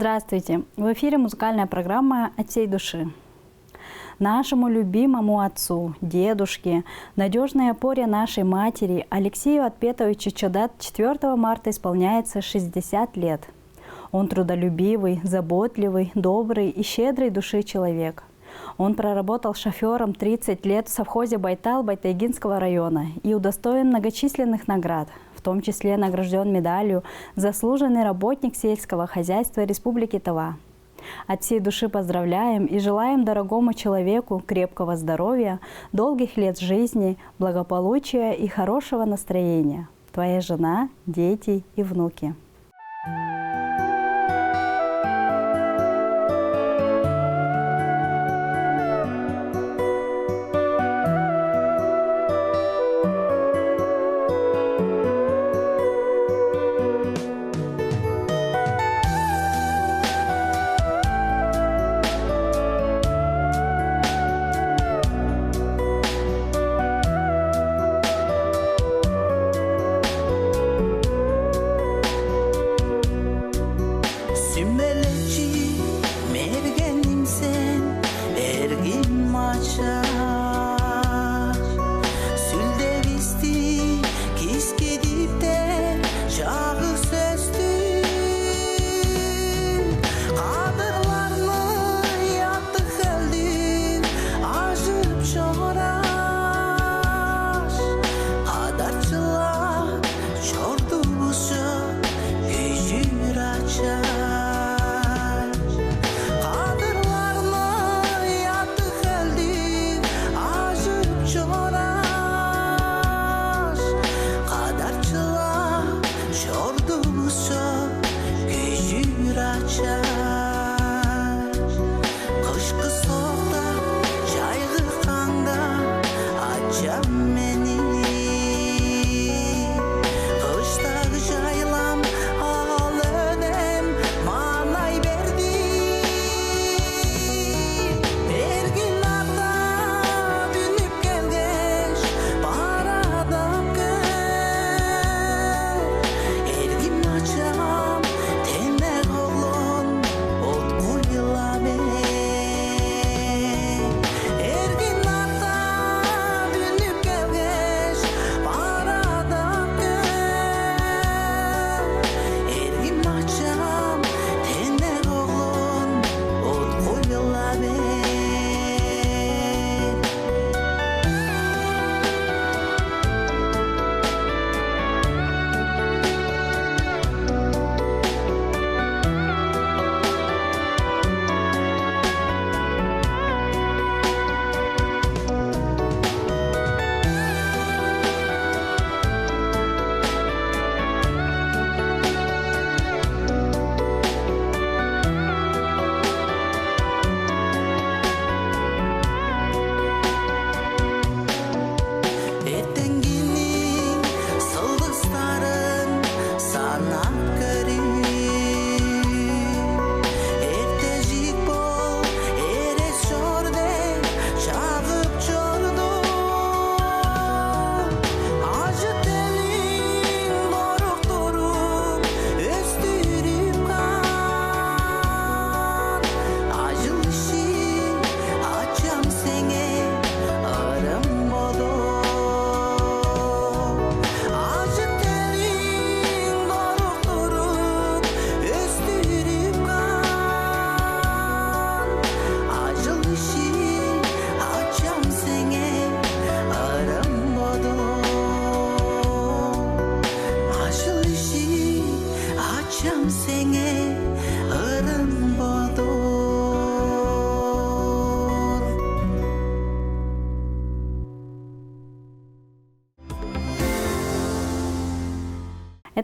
Здравствуйте! В эфире музыкальная программа «От всей души». Нашему любимому отцу, дедушке, надежной опоре нашей матери Алексею Отпетовичу Чодат 4 марта исполняется 60 лет. Он трудолюбивый, заботливый, добрый и щедрый души человек. Он проработал шофером 30 лет в совхозе Байтал Байтайгинского района и удостоен многочисленных наград, в том числе награжден медалью «Заслуженный работник сельского хозяйства Республики Тыва». От всей души поздравляем и желаем дорогому человеку крепкого здоровья, долгих лет жизни, благополучия и хорошего настроения. Твоя жена, дети и внуки.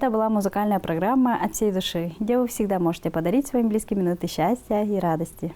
Это была музыкальная программа «От всей души», где вы всегда можете подарить своим близким минуты счастья и радости.